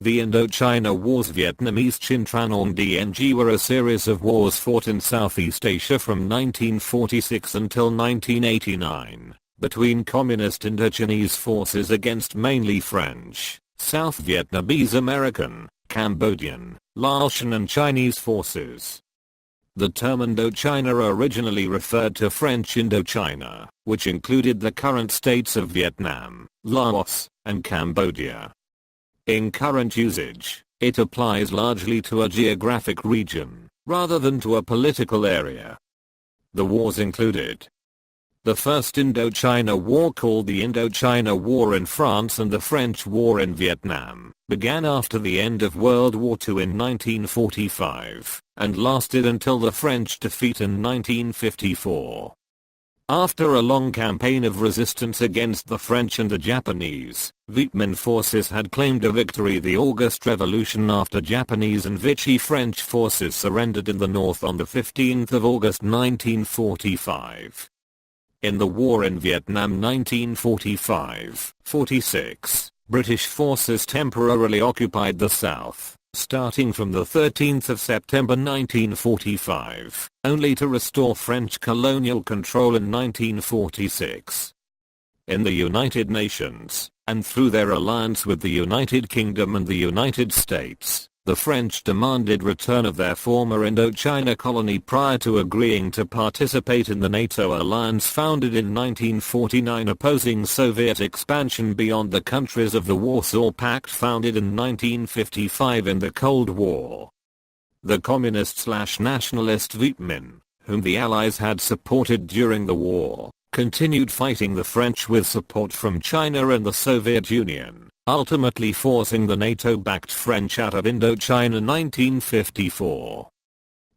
The Indochina Wars Vietnamese Chiến tranh DNG were a series of wars fought in Southeast Asia from 1946 until 1989, between communist Indochinese forces against mainly French, South Vietnamese American, Cambodian, Laotian and Chinese forces. The term Indochina originally referred to French Indochina, which included the current states of Vietnam, Laos, and Cambodia. In current usage, it applies largely to a geographic region, rather than to a political area. The wars included the First Indochina War, called the Indochina War in France, and the French War in Vietnam, began after the end of World War II in 1945, and lasted until the French defeat in 1954. After a long campaign of resistance against the French and the Japanese, Vietnam forces had claimed a victory the August Revolution after Japanese and Vichy French forces surrendered in the north on the 15th of August 1945. In the war in Vietnam 1945-46, British forces temporarily occupied the south, starting from the 13th of September 1945, only to restore French colonial control in 1946. In the United Nations, and through their alliance with the United Kingdom and the United States, the French demanded return of their former Indochina colony prior to agreeing to participate in the NATO alliance founded in 1949, opposing Soviet expansion beyond the countries of the Warsaw Pact founded in 1955 in the Cold War. The communist/nationalist Vietnam, whom the Allies had supported during the war, continued fighting the French with support from China and the Soviet Union, ultimately forcing the NATO-backed French out of Indochina in 1954.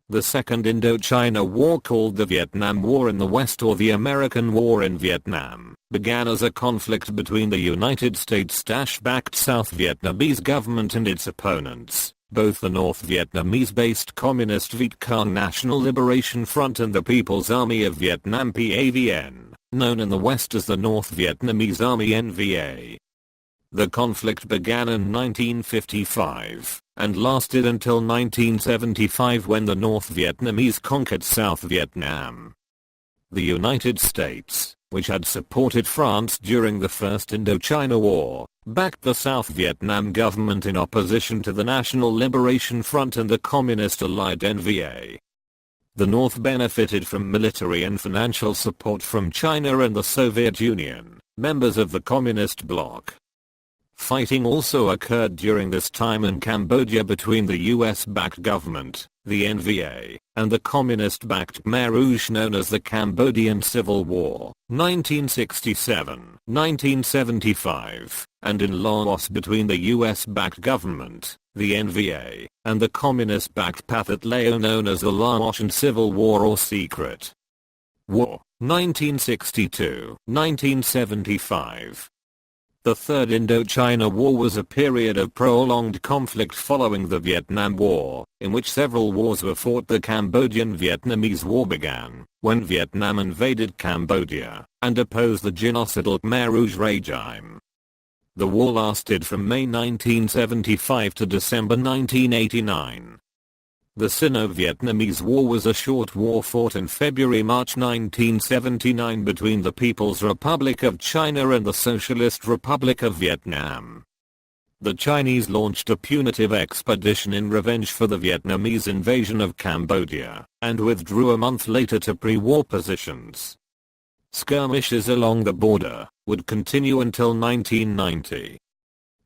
The Second Indochina War, called the Vietnam War in the West or the American War in Vietnam, began as a conflict between the United States-backed South Vietnamese government and its opponents, both the North Vietnamese-based Communist Viet Cong National Liberation Front and the People's Army of Vietnam PAVN, known in the West as the North Vietnamese Army NVA. The conflict began in 1955, and lasted until 1975 when the North Vietnamese conquered South Vietnam. The United States, which had supported France during the First Indochina War, backed the South Vietnam government in opposition to the National Liberation Front and the Communist-allied NVA. The North benefited from military and financial support from China and the Soviet Union, members of the Communist bloc. Fighting also occurred during this time in Cambodia between the US-backed government, the NVA, and the communist-backed Khmer Rouge known as the Cambodian Civil War, 1967-1975, and in Laos between the US-backed government, the NVA, and the communist-backed Pathet Lao known as the Laotian Civil War or Secret War, 1962-1975. The Third Indochina War was a period of prolonged conflict following the Vietnam War, in which several wars were fought. The Cambodian Vietnamese War began when Vietnam invaded Cambodia and opposed the genocidal Khmer Rouge regime. The war lasted from May 1975 to December 1989. The Sin of Vietnamese War was a short war fought in February-March 1979 between the People's Republic of China and the Socialist Republic of Vietnam. The Chinese launched a punitive expedition in revenge for the Vietnamese invasion of Cambodia, and withdrew a month later to pre-war positions. Skirmishes along the border would continue until 1990.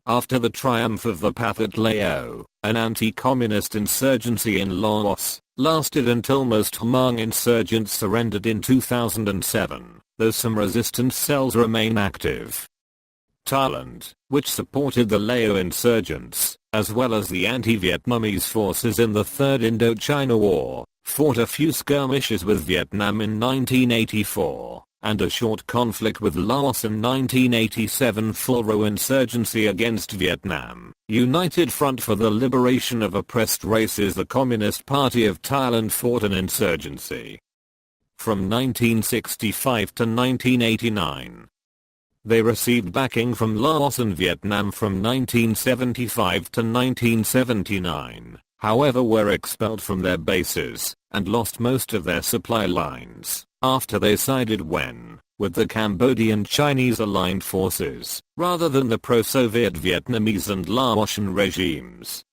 After the triumph of the Pathet Lao, an anti-communist insurgency in Laos lasted until most Hmong insurgents surrendered in 2007, though some resistance cells remain active. Thailand, which supported the Lao insurgents, as well as the anti-Vietnamese forces in the Third Indochina War, fought a few skirmishes with Vietnam in 1984. And a short conflict with Laos in 1987. Fulro insurgency against Vietnam, United Front for the Liberation of Oppressed Races. The Communist Party of Thailand fought an insurgency from 1965 to 1989. They received backing from Laos and Vietnam from 1975 to 1979, however were expelled from their bases, and lost most of their supply lines, after they sided with the Cambodian Chinese aligned forces, rather than the pro-Soviet Vietnamese and Laotian regimes.